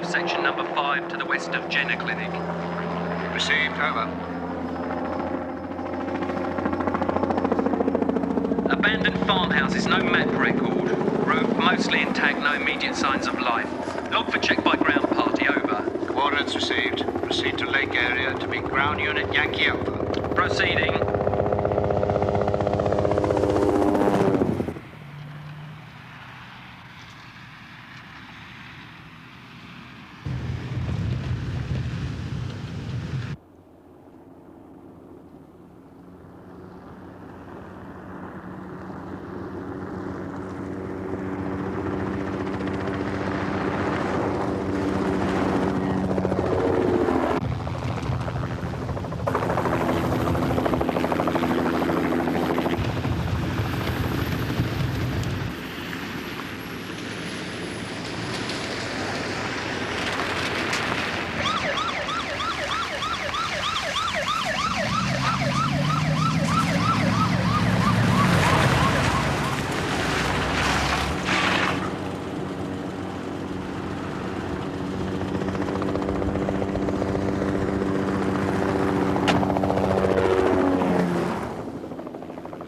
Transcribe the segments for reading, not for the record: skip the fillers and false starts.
of section number 5 to the west of Jenner Clinic. Received, over. Abandoned farmhouses, no map record. Roof mostly intact, no immediate signs of life. Log for check by ground party, over. Coordinates received. Proceed to lake area to meet ground unit Yankee Alpha. Proceeding.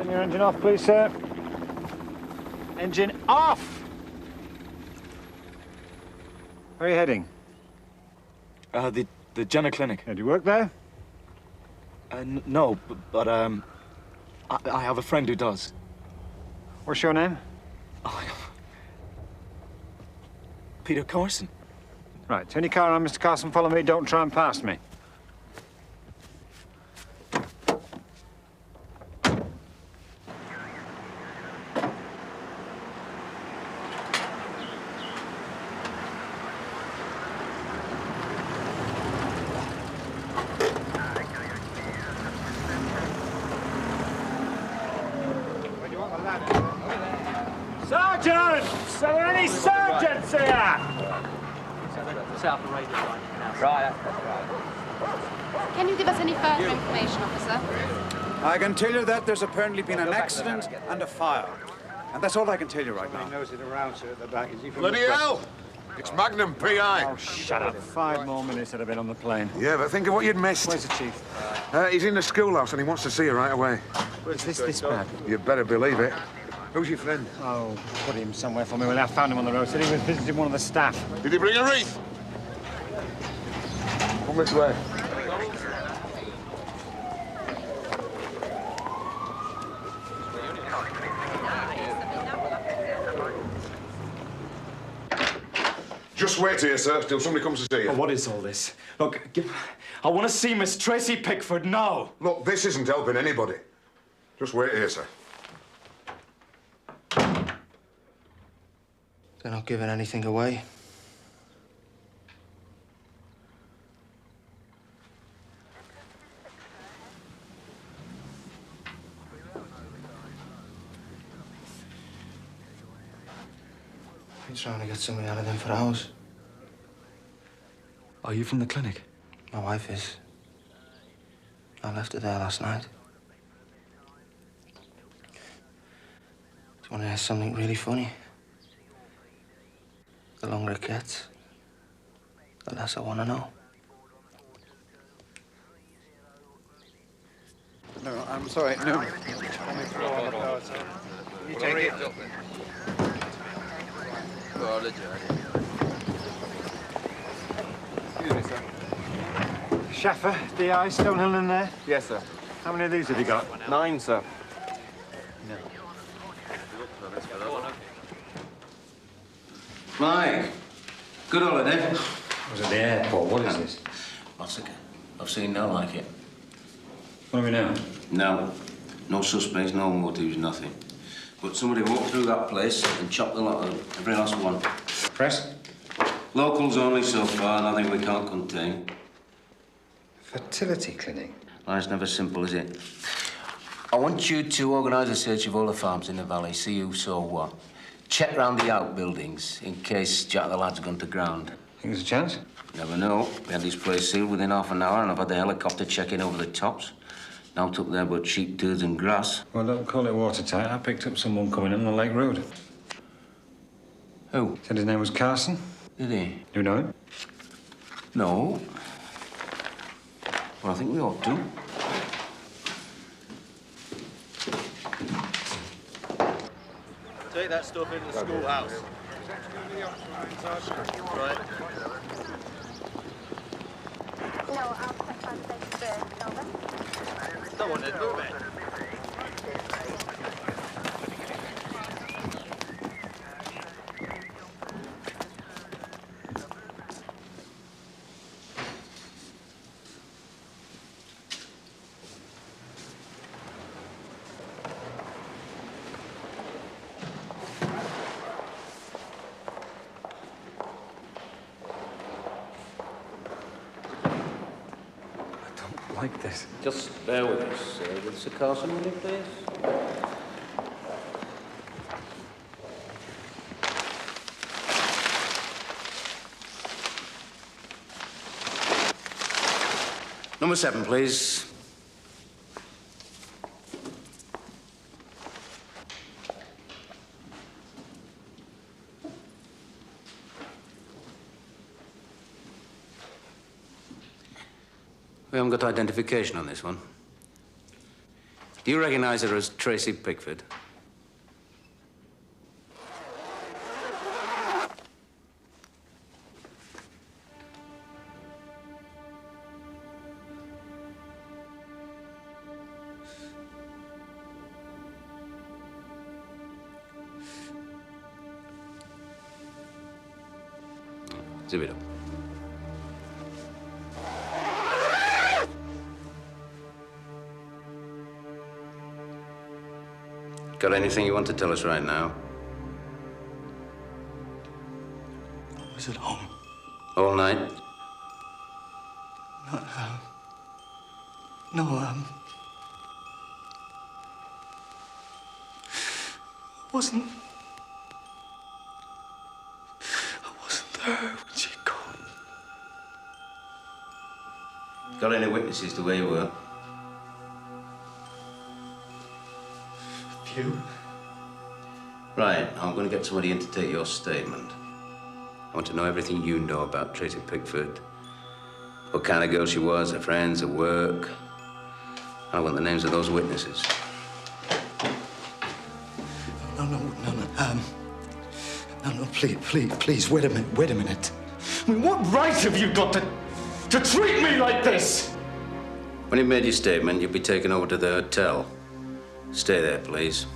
Engine off, please, sir. Engine off! Where are you heading? The Jenner Clinic. Do you work there? No, but I have a friend who does. What's your name? Peter Carson. Right, turn your car on, Mr. Carson. Follow me. Don't try and pass me. Sergeants! Are there any sergeants here? South of radio line now. Right, that's right. Can you give us any further information, officer? I can tell you that there's apparently been an accident and a fire. And that's all I can tell you right now. He knows it around, sir, at the back. Is he from Bloody hell! It's Magnum PI. Oh, shut up. 5 more minutes I'd have been on the plane. Yeah, but think of what you'd missed. Where's the chief? He's in the schoolhouse and he wants to see you right away. Is this bad? You better believe it. Who's your friend? Oh, put him somewhere for me. Well, I found him on the road. Said he was visiting one of the staff. Did he bring a wreath? Come this way. Just wait here, sir, till somebody comes to see you. Oh, what is all this? Look, I want to see Miss Tracy Pickford now. Look, this isn't helping anybody. Just wait here, sir. They're not giving anything away. Been trying to get something out of them for hours. Are you from the clinic? My wife is. I left her there last night. Do you want to hear something really funny? The longer it gets, the less I want to know. No, I'm sorry, no. You take it. Excuse me, sir. Shaffer, DI, Stonehill in there? Yes, sir. How many of these have you got? 9, sir. Mike, good holiday. I was at the airport. What is this? Massacre. I've seen no like it. What do we know? No suspects, no motives, nothing. But somebody walked through that place and chopped the lot of them, every last one. Press? Locals only so far, nothing we can't contain. Fertility clinic? Life's never simple, is it? I want you to organise a search of all the farms in the valley, see who saw what. Check round the outbuildings in case Jack the lad's gone to ground. Think there's a chance? Never know. We had this place sealed within half an hour and I've had the helicopter checking over the tops. Naught up there but sheep, turds and grass. Well, don't call it watertight. I picked up someone coming in on the Lake Road. Who? Said his name was Carson. Did he? You know? No. Well, I think we ought to. Take that stuff into the schoolhouse. Right. No, I'll check by the base first. Over. Don't want to move it. Like this. Just bear with us. Will Sir Carson with me, please? Number 7, please. We haven't got identification on this one. Do you recognize her as Tracy Pickford? Zip it up. Got anything you want to tell us right now? I was at home. All night? No, wasn't there when she called. Got any witnesses to where you were? You? Right, I'm going to get somebody in to take your statement. I want to know everything you know about Tracy Pickford. What kind of girl she was, her friends, her work. I want the names of those witnesses. No, please, wait a minute. I mean, what right have you got to treat me like this? When you've made your statement, you'll be taken over to the hotel. Stay there, please.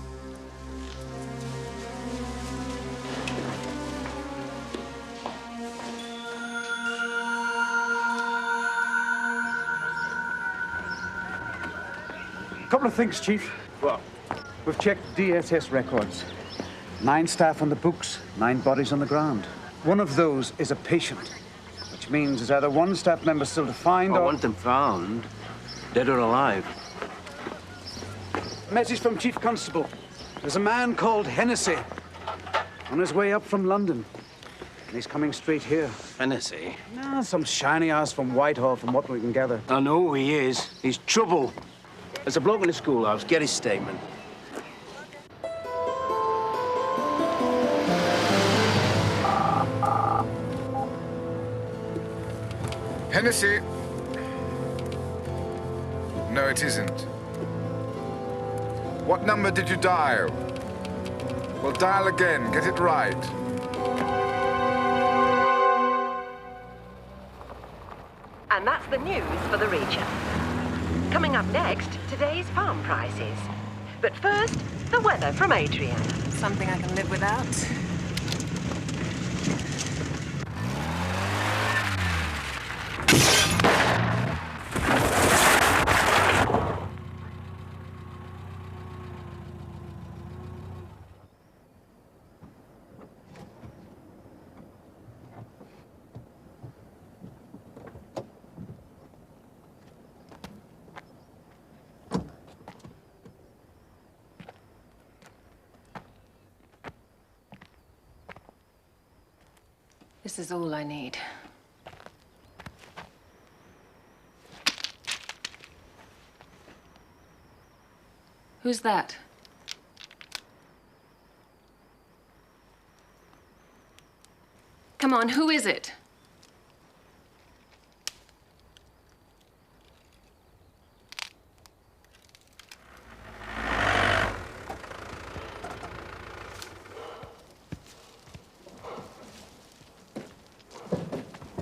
Couple of things, Chief. What? We've checked DSS records. 9 staff on the books, 9 bodies on the ground. One of those is a patient, which means there's either one staff member still to find I or... want them found, dead or alive. Message from Chief Constable. There's a man called Hennessy on his way up from London. And he's coming straight here. Hennessy? Nah, some shiny ass from Whitehall, from what we can gather. I know who he is. He's trouble. There's a bloke in the schoolhouse. Get his statement. Hennessy. No, it isn't. What number did you dial? Well, dial again. Get it right. And that's the news for the region. Coming up next, today's farm prices. But first, the weather from Adrian. Something I can live without. This is all I need. Who's that? Come on, who is it?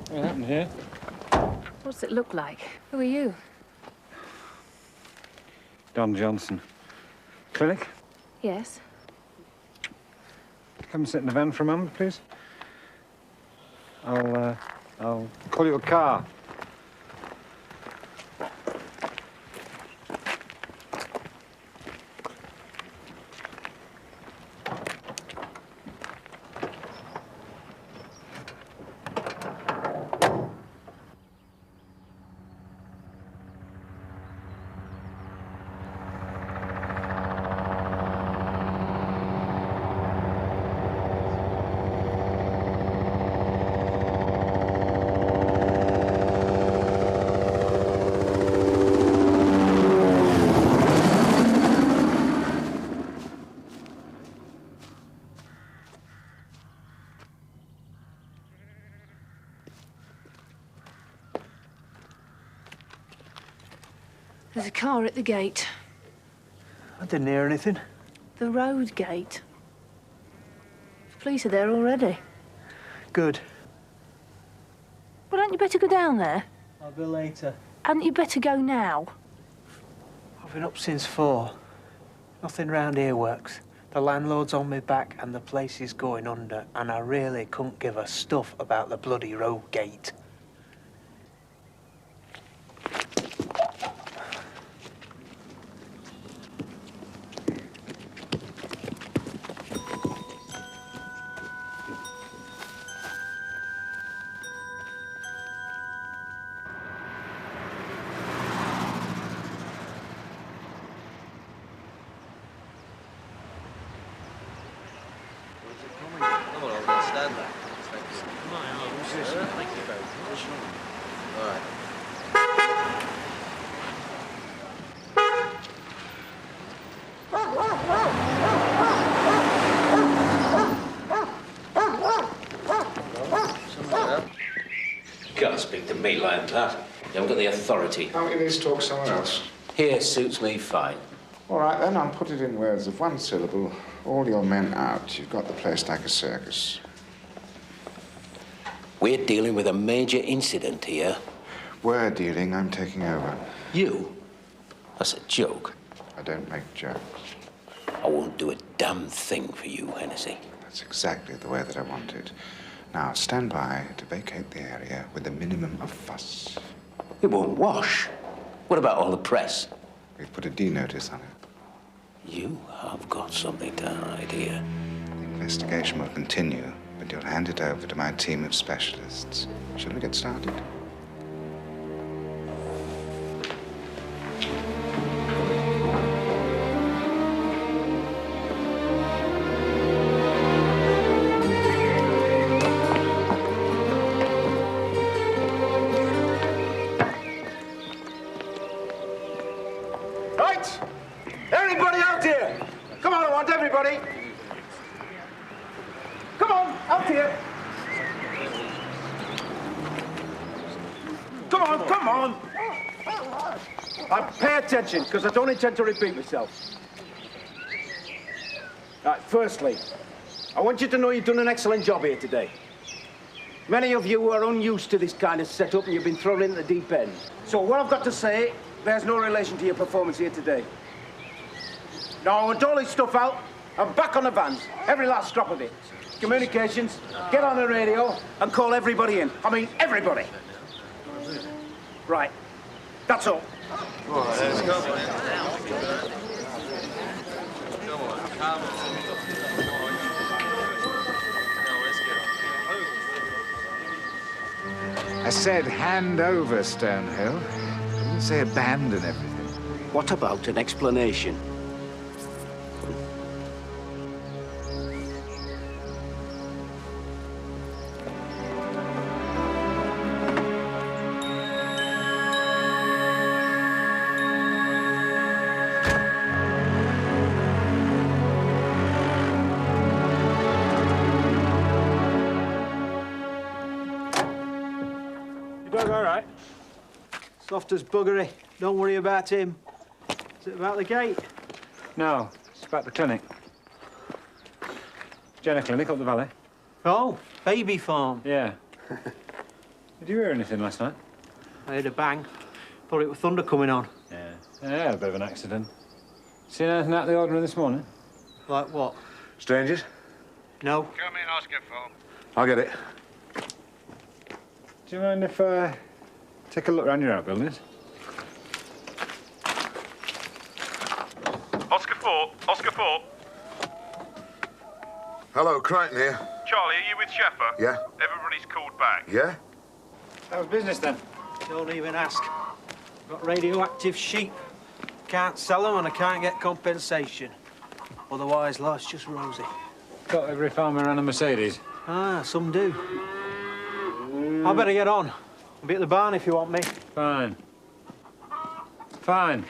What happened here? What's it look like? Who are you? Don Johnson. Clinic? Yes. Come and sit in the van for a moment, please. I'll call you a car. There's a car at the gate. I didn't hear anything. The road gate. The police are there already. Good. Well, hadn't you better go down there? I'll go later. Hadn't you better go now? I've been up since 4. Nothing round here works. The landlord's on my back and the place is going under, and I really couldn't give a stuff about the bloody road gate. Can't speak to me like that. You haven't got the authority. Can't we just talk somewhere else? Here suits me fine. All right, then, I'll put it in words of one syllable. All your men out. You've got the place like a circus. We're dealing with a major incident here. We're dealing, I'm taking over. You? That's a joke. I don't make jokes. I won't do a damn thing for you, Hennessy. That's exactly the way that I want it. Now, stand by to vacate the area with a minimum of fuss. It won't wash. What about all the press? We've put a D notice on it. You have got something to hide here. The investigation will continue, but you'll hand it over to my team of specialists. Shall we get started? Right! Everybody out here! Come on, I want everybody! Come on, out here! Come on, come on! Pay attention, because I don't intend to repeat myself. Right, firstly, I want you to know you've done an excellent job here today. Many of you are unused to this kind of setup and you've been thrown into the deep end. So what I've got to say bears no relation to your performance here today. Now, I want all this stuff out and back on the vans, every last scrap of it. Communications, get on the radio and call everybody in. I mean, everybody. Right, that's all. Let's go. Come on. I said hand over, Stonehill. I didn't say abandon everything. What about an explanation? Your dog all right? Soft as buggery. Don't worry about him. Is it about the gate? No, it's about the clinic. Jenna Clinic up the valley. Oh, baby farm. Yeah. Did you hear anything last night? I heard a bang. Thought it was thunder coming on. Yeah. Yeah, I had a bit of an accident. Seen anything out of the ordinary this morning? Like what? Strangers? No. Come in, Oscar 4. I'll get it. Do you mind if I take a look around your outbuildings? Oscar 4, Oscar 4. Hello, Crichton here. Charlie, are you with Sheffer? Yeah? Everybody's called back. Yeah? How's business then? Don't even ask. Got radioactive sheep. Can't sell them and I can't get compensation. Otherwise, life's just rosy. Got every farmer around a Mercedes. Ah, some do. I better get on. I'll be at the barn if you want me. Fine. Fine.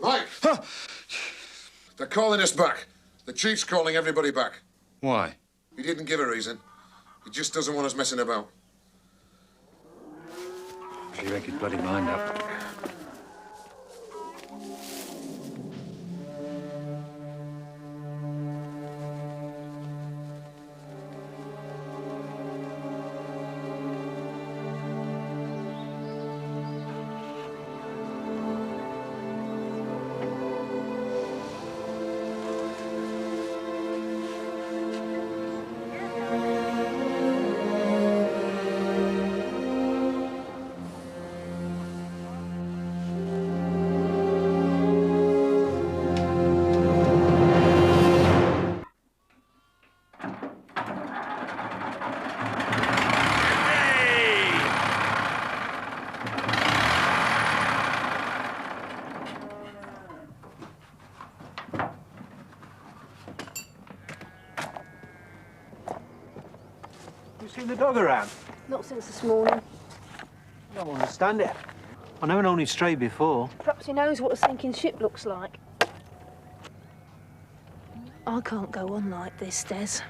Mike! They're calling us back. The chief's calling everybody back. Why? He didn't give a reason. He just doesn't want us messing about. If you make his bloody mind up. You seen the dog around? Not since this morning. I don't understand it. I never known him stray before. Perhaps he knows what a sinking ship looks like. I can't go on like this, Des.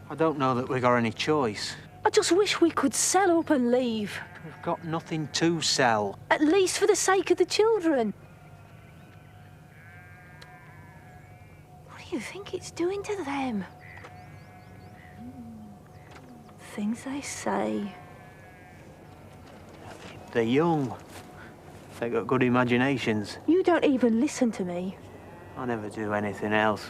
I don't know that we got any choice. I just wish we could sell up and leave. We've got nothing to sell. At least for the sake of the children. What do you think it's doing to them? Things they say. They're young. They got good imaginations. You don't even listen to me. I never do anything else.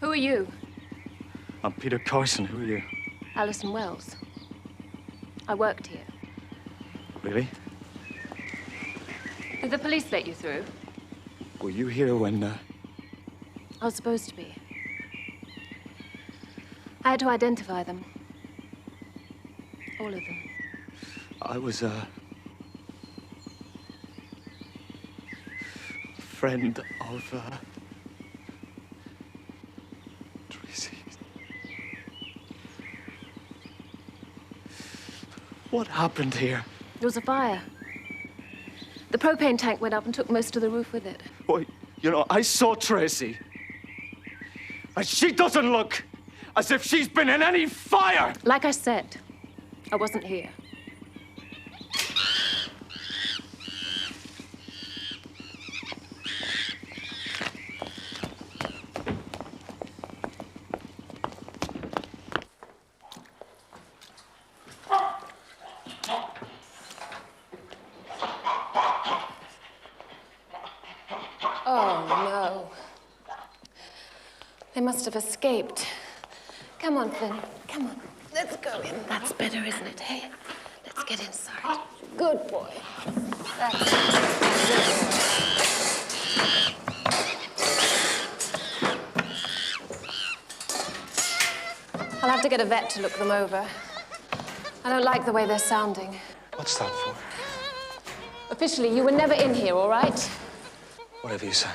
Who are you? I'm Peter Carson. Who are you? Alison Wells. I worked here. Really? Did the police let you through? Were you here when, I was supposed to be. I had to identify them. All of them. I was, friend of, Tracy. What happened here? There was a fire. The propane tank went up and took most of the roof with it. Boy, you know, I saw Tracy. And she doesn't look as if she's been in any fire! Like I said, I wasn't here. Oh, no. They must have escaped. Come on, Finn. Come on. Let's go in. That's better, isn't it, hey? Let's get inside. Good boy. That's it. I'll have to get a vet to look them over. I don't like the way they're sounding. What's that for? Officially, you were never in here, all right? Whatever you say.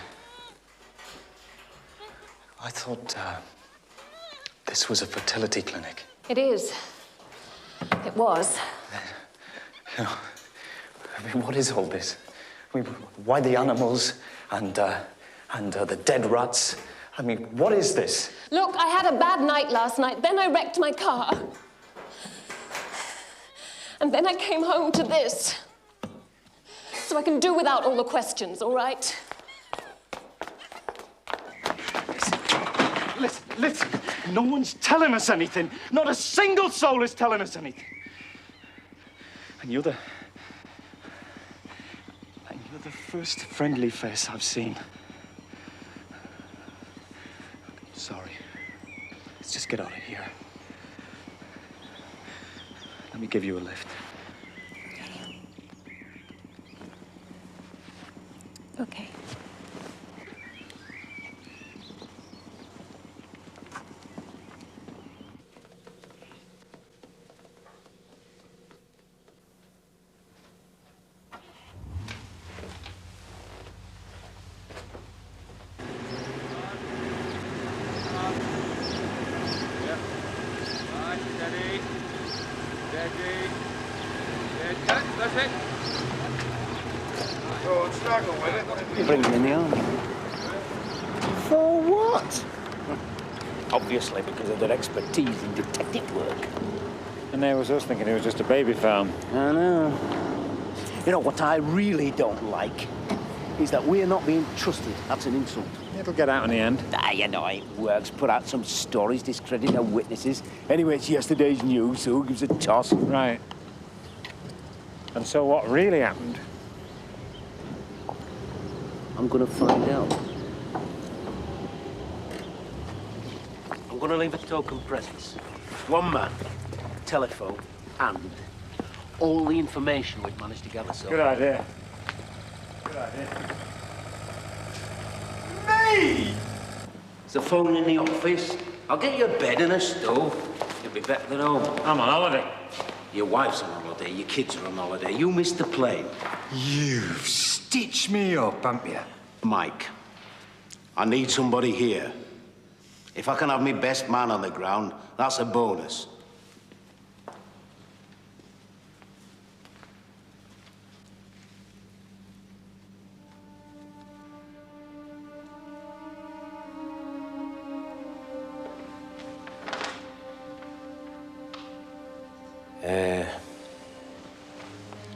I thought, this was a fertility clinic. It is. It was. You know, I mean, what is all this? I mean, why the animals and the dead rats? I mean, what is this? Look, I had a bad night last night. Then I wrecked my car. And then I came home to this. So I can do without all the questions, all right? Listen, no one's telling us anything. Not a single soul is telling us anything. And you're the first friendly face I've seen. Sorry. Let's just get out of here. Let me give you a lift. Okay. That's it. So it's struggle with it. You bring them in the army. For what? Obviously because of their expertise in detective work. And there was us thinking it was just a baby farm. I know. You know, what I really don't like is that we're not being trusted. That's an insult. It'll get out in the end. Ah, you know how it works. Put out some stories, discredit our witnesses. Anyway, it's yesterday's news, so who gives a toss? Right. And so what really happened? I'm gonna find out. I'm gonna leave a token presence. One man, telephone, and all the information we've managed to gather so Good idea. Good idea. Me! There's a phone in the office. I'll get you a bed and a stove. You'll be better than home. I'm on holiday. Your wife's on holiday, your kids are on holiday. You missed the plane. You've stitched me up, haven't you? Mike, I need somebody here. If I can have my best man on the ground, that's a bonus.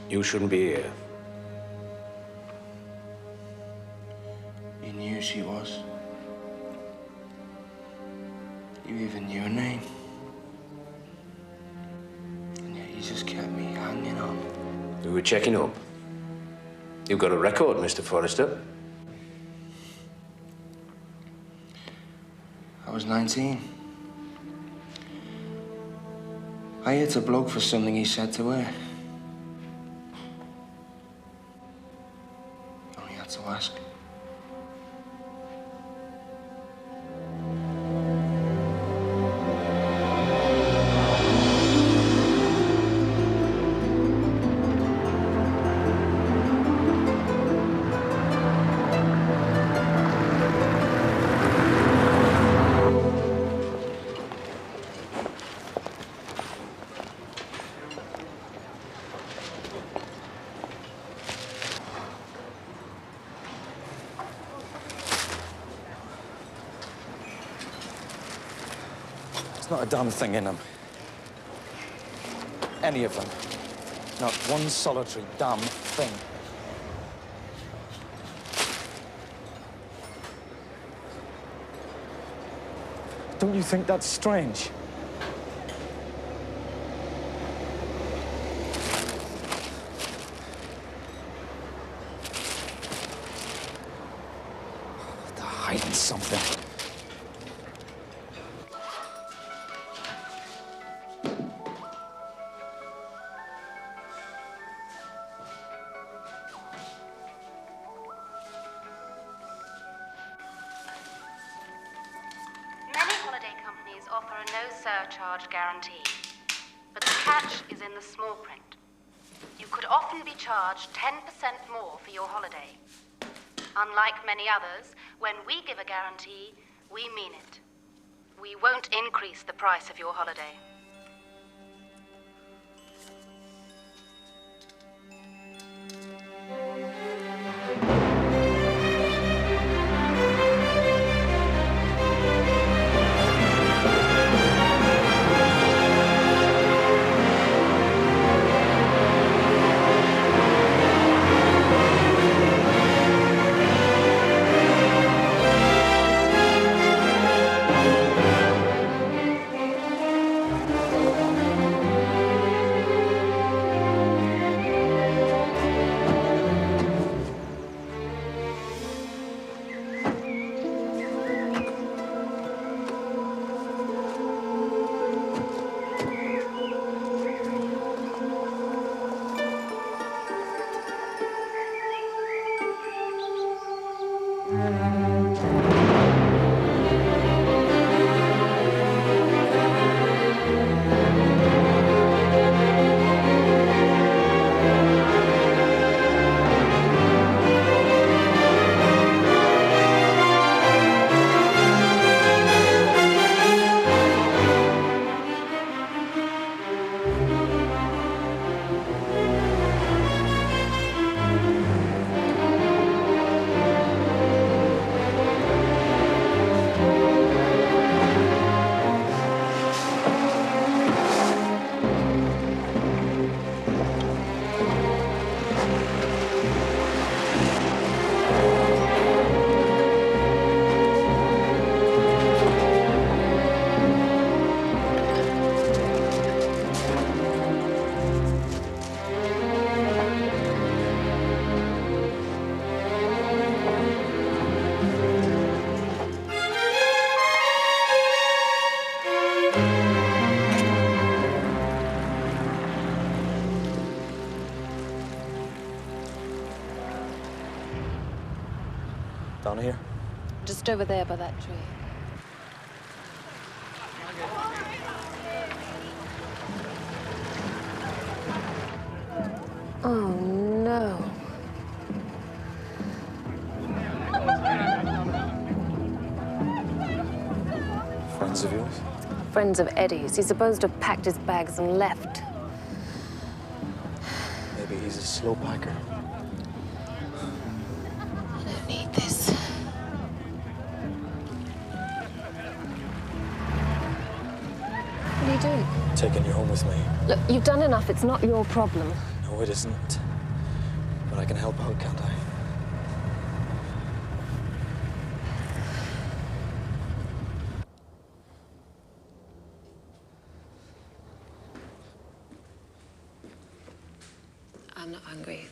You shouldn't be here. You knew who she was. You even knew her name. And yet you just kept me hanging on. We were checking up. You've got a record, Mr. Forrester. I was 19. I hit a bloke for something he said to her. You only had to ask. There's not a damn thing in them. Any of them. Not one solitary damn thing. Don't you think that's strange? They're hiding something. Offer a no-surcharge guarantee. But the catch is in the small print. You could often be charged 10% more for your holiday. Unlike many others, when we give a guarantee, we mean it. We won't increase the price of your holiday. Down here? Just over there by that tree. Oh, no. Friends of yours? Friends of Eddie's. He's supposed to have packed his bags and left. Maybe he's a slow packer. I don't need this. What are you doing? Taking you home with me. Look, you've done enough. It's not your problem. No, it isn't. But I can help out, can't I? I'm not hungry.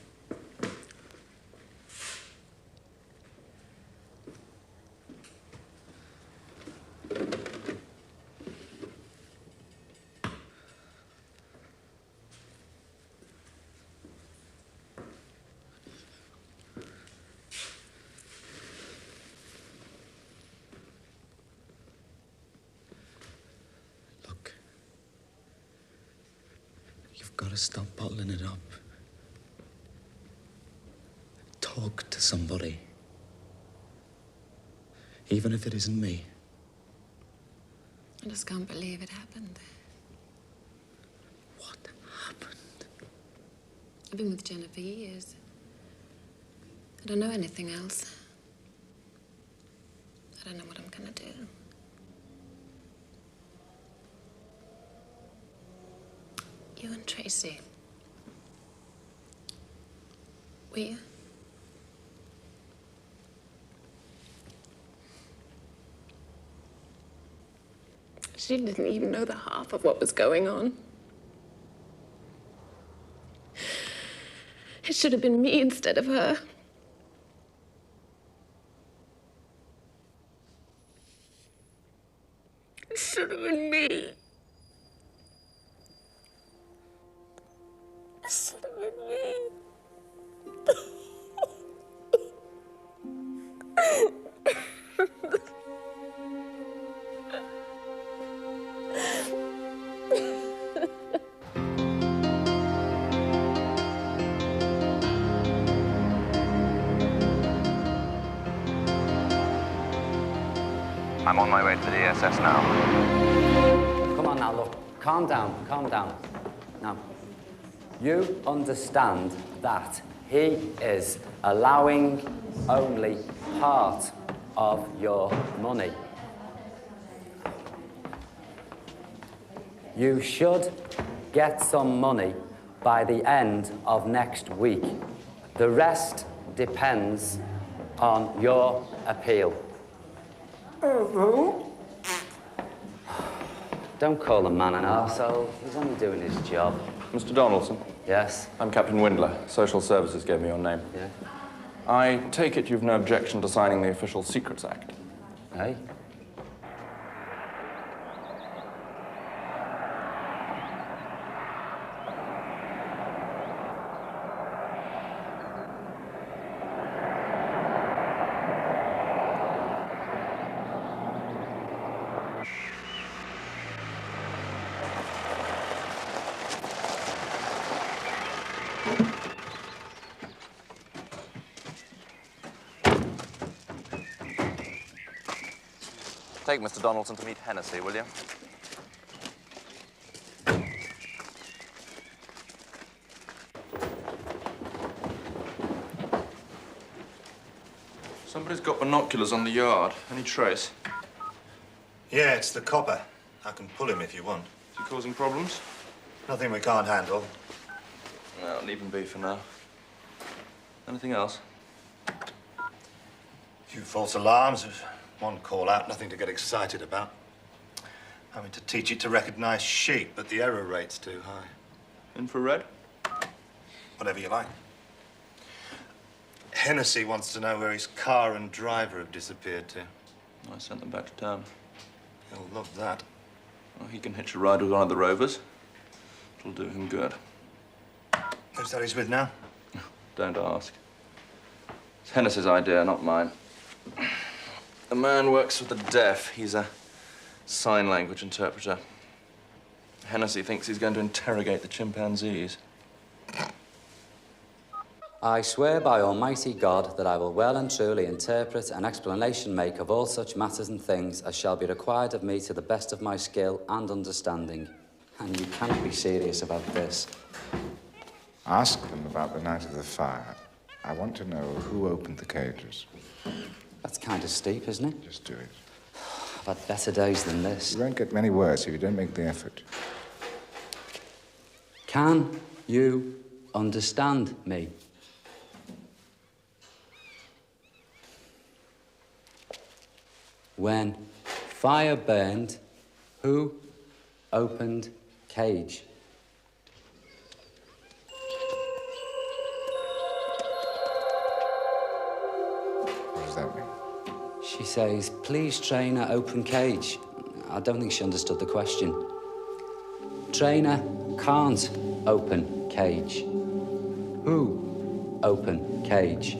You've got to stop bottling it up. Talk to somebody. Even if it isn't me. I just can't believe it happened. What happened? I've been with Jenna for years. I don't know anything else. I don't know what I'm gonna do. You and Tracy. Were you? She didn't even know the half of what was going on. It should have been me instead of her. It should have been me. It should have been me. I'm on my way to the ESS now. Come on now, look. Calm down, calm down. Now, you understand that he is allowing only part of your money. You should get some money by the end of next week. The rest depends on your appeal. Don't call the man an arsehole. He's only doing his job. Mr. Donaldson? Yes? I'm Captain Windler. Social Services gave me your name. Yeah? I take it you've no objection to signing the Official Secrets Act? Hey? Take Mr. Donaldson to meet Hennessy, will you? Somebody's got binoculars on the yard. Any trace? Yeah, it's the copper. I can pull him if you want. Is he causing problems? Nothing we can't handle. Well, leave him be for now. Anything else? A few false alarms. One call out, nothing to get excited about. Having to teach it to recognize sheep, but the error rate's too high. Infrared? Whatever you like. Hennessy wants to know where his car and driver have disappeared to. I sent them back to town. He'll love that. Well, he can hitch a ride with one of the rovers. It'll do him good. Who's that he's with now? Don't ask. It's Hennessy's idea, not mine. The man works with the deaf. He's a sign language interpreter. Hennessy thinks he's going to interrogate the chimpanzees. I swear by Almighty God that I will well and truly interpret and explanation make of all such matters and things as shall be required of me to the best of my skill and understanding. And you can't be serious about this. Ask them about the night of the fire. I want to know who opened the cages. That's kind of steep, isn't it? Just do it. I've had better days than this. You won't get many words if you don't make the effort. Can you understand me? When fire burned, who opened cage? What does that mean? She says, please, trainer, open cage. I don't think she understood the question. Trainer can't open cage. Who open cage?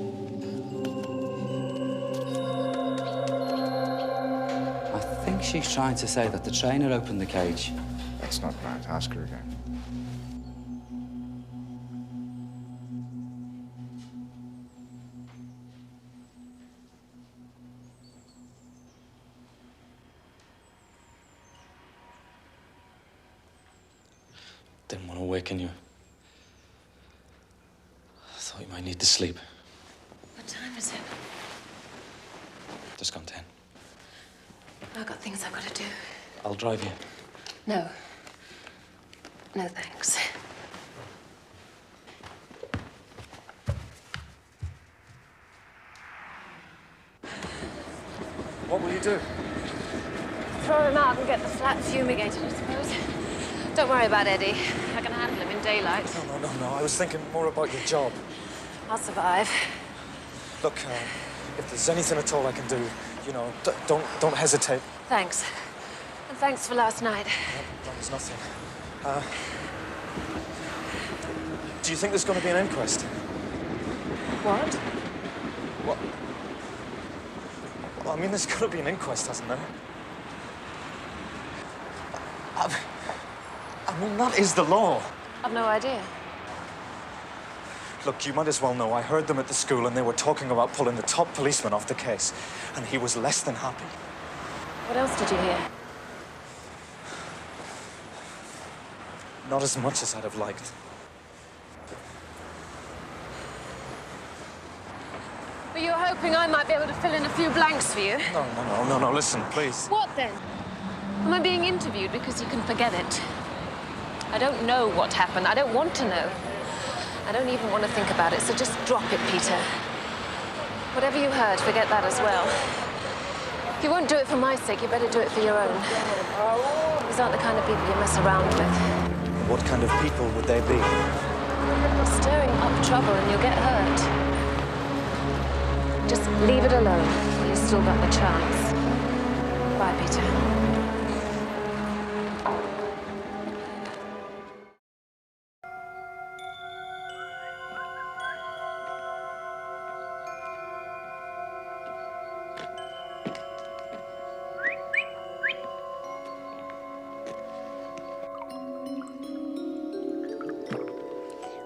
I think she's trying to say that the trainer opened the cage. That's not right. Ask her again. Didn't want to awaken you. I thought you might need to sleep. What time is it? Just gone 10. I've got things I've got to do. I'll drive you. No. No, thanks. will you do? Throw him out and get the flat fumigated, I suppose. Don't worry about Eddie. I can handle him in daylight. No. I was thinking more about your job. I'll survive. Look, if there's anything at all I can do, you know, don't hesitate. Thanks. And thanks for last night. That was nothing. Do you think there's going to be an inquest? What? What? Well, I mean, there's got to be an inquest, hasn't there? I mean, that is the law. I've no idea. Look, you might as well know. I heard them at the school, and they were talking about pulling the top policeman off the case, and he was less than happy. What else did you hear? Not as much as I'd have liked. But you were hoping I might be able to fill in a few blanks for you. No, listen, please. What then? Am I being interviewed because you can forget it? I don't know what happened. I don't want to know. I don't even want to think about it, so just drop it, Peter. Whatever you heard, forget that as well. If you won't do it for my sake, you better do it for your own. These aren't the kind of people you mess around with. What kind of people would they be? Stirring up trouble and you'll get hurt. Just leave it alone while you've still got the chance. Bye, Peter.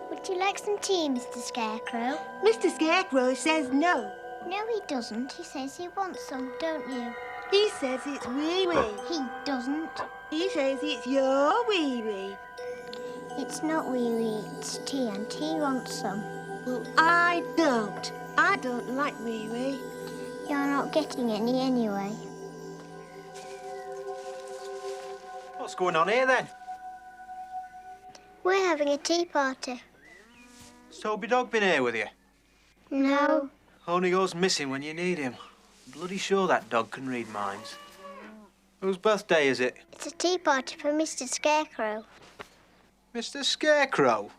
Would you like some tea, Mr. Scarecrow? Mr. Scarecrow says no. No, he doesn't. He says he wants some, don't you? He says it's wee-wee. He doesn't. He says it's your wee-wee. It's not wee-wee, it's tea, and he wants some. Well, I don't. I don't like wee-wee. You're not getting any anyway. What's going on here, then? We're having a tea party. Has Toby Dog been here with you? No. Only goes missing when you need him. Bloody sure that dog can read minds. Whose birthday is it? It's a tea party for Mr. Scarecrow. Mr. Scarecrow?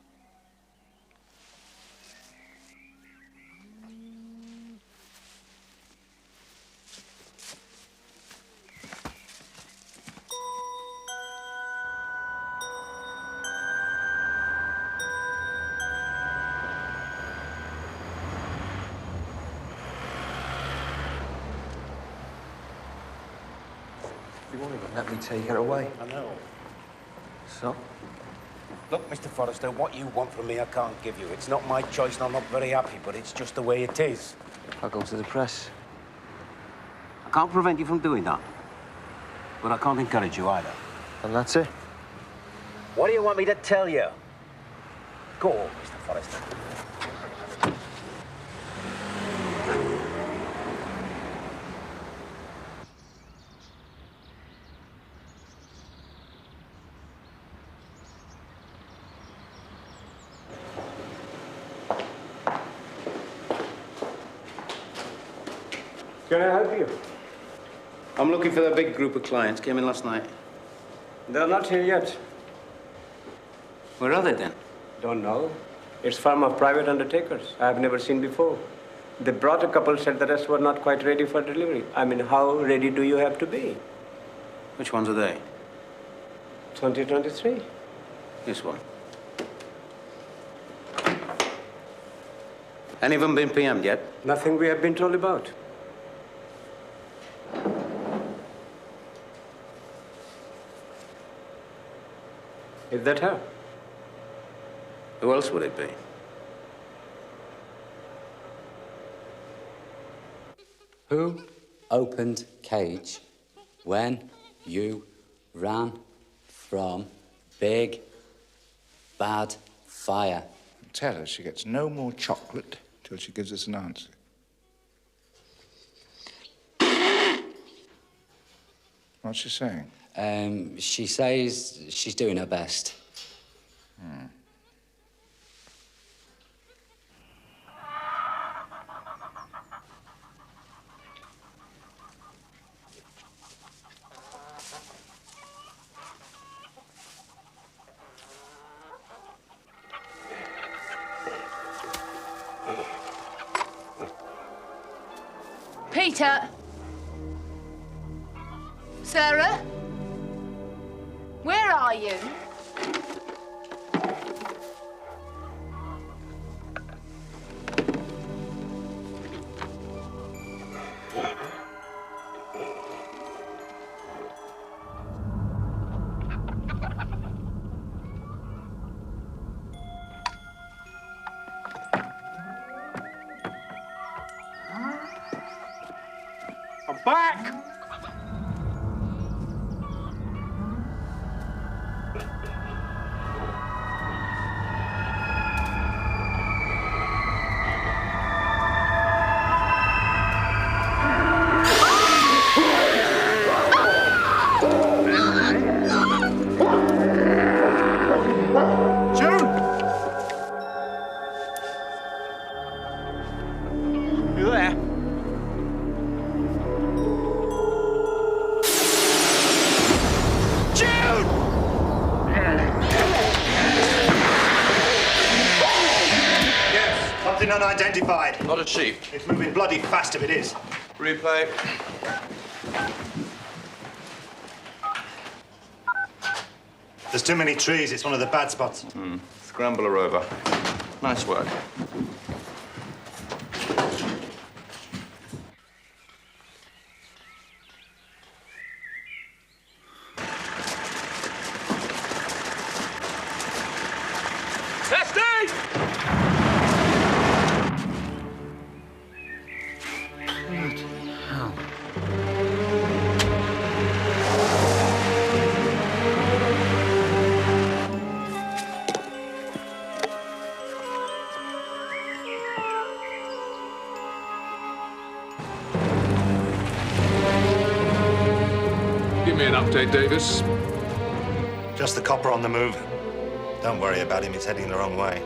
You won't even let me take her away. I know. So? Look, Mr. Forrester, what you want from me, I can't give you. It's not my choice, and I'm not very happy, but it's just the way it is. I'll go to the press. I can't prevent you from doing that. But I can't encourage you either. And that's it? What do you want me to tell you? Go, Mr. Forrester. Can I help you? I'm looking for the big group of clients. Came in last night. They're not here yet. Where are they then? Don't know. It's firm of private undertakers. I've never seen before. They brought a couple, said the rest were not quite ready for delivery. I mean, how ready do you have to be? Which ones are they? 2023. This one. Any of them been PM'd yet? Nothing we have been told about. Is that her? Who else would it be? Who opened cage when you ran from big, bad fire? Tell her she gets no more chocolate till she gives us an answer. What's she saying? She says she's doing her best. Peter? Sarah? Where are you? I'm back! You there? Yes, something unidentified. Not a sheep. It's moving bloody fast if it is. Replay. There's too many trees. It's one of the bad spots. Scramble her over. Nice work. Give me an update, Davis. Just the copper on the move. Don't worry about him. He's heading the wrong way.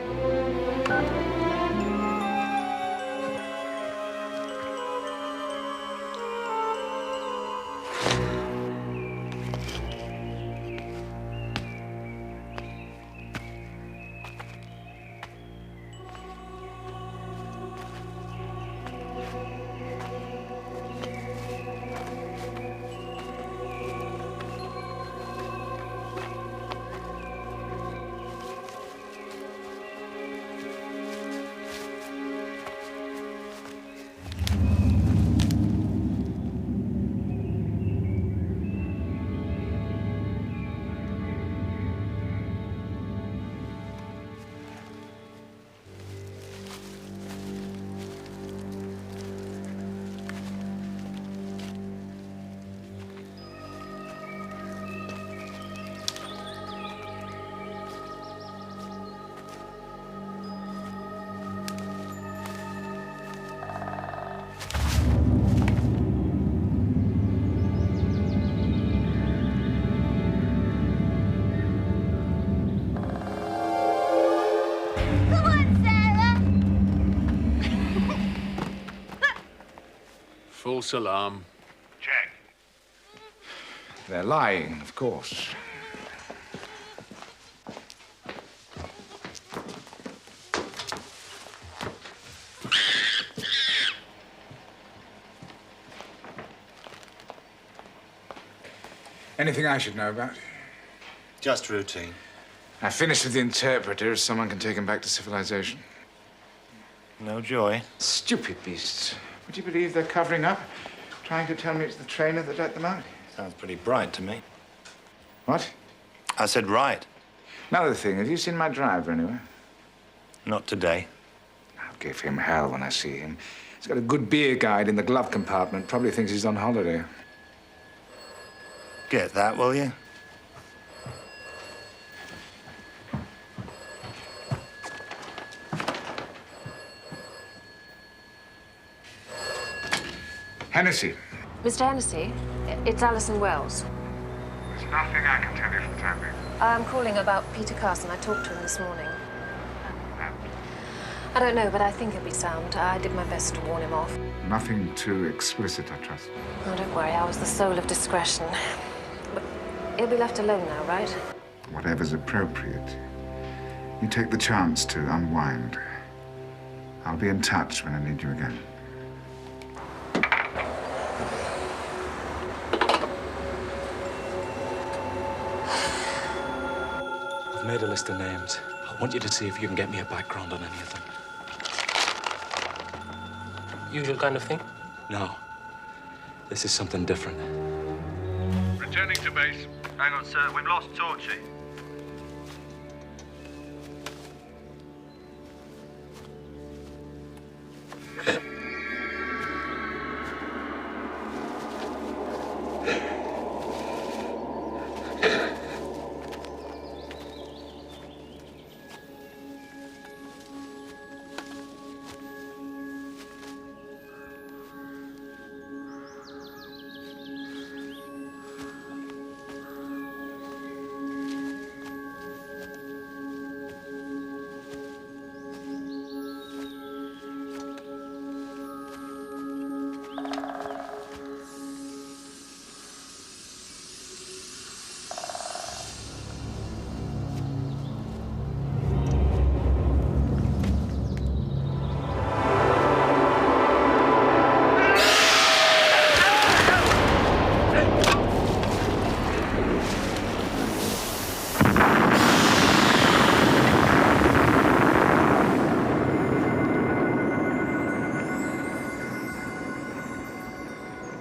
False alarm. Check. They're lying, of course. Anything I should know about? Just routine. I finished with the interpreter. Someone can take him back to civilization. No joy. Stupid beasts. Would you believe they're covering up? Trying to tell me it's the trainer that let them out? Sounds pretty bright to me. What? I said right. Another thing, have you seen my driver anywhere? Not today. I'll give him hell when I see him. He's got a good beer guide in the glove compartment. Probably thinks he's on holiday. Get that, will you? Hennessy. Mr. Hennessy, it's Alison Wells. There's nothing I can tell you for the time being. I'm calling about Peter Carson. I talked to him this morning. I don't know, but I think he'll be sound. I did my best to warn him off. Nothing too explicit, I trust. Oh, don't worry, I was the soul of discretion. But he'll be left alone now, right? Whatever's appropriate. You take the chance to unwind. I'll be in touch when I need you again. I've made a list of names. I want you to see if you can get me a background on any of them. Usual kind of thing? No. This is something different. Returning to base. Hang on, sir. We've lost Torchy.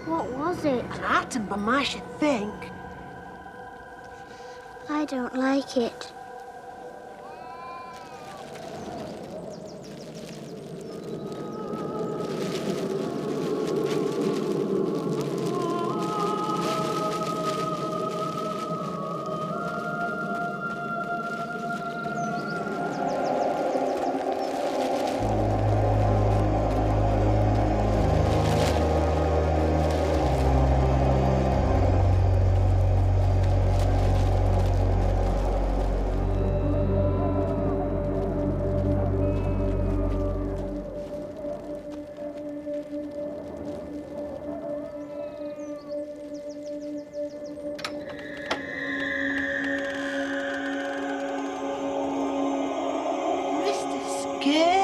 What was it? An atom bomb, I should think. I don't like it. Scared?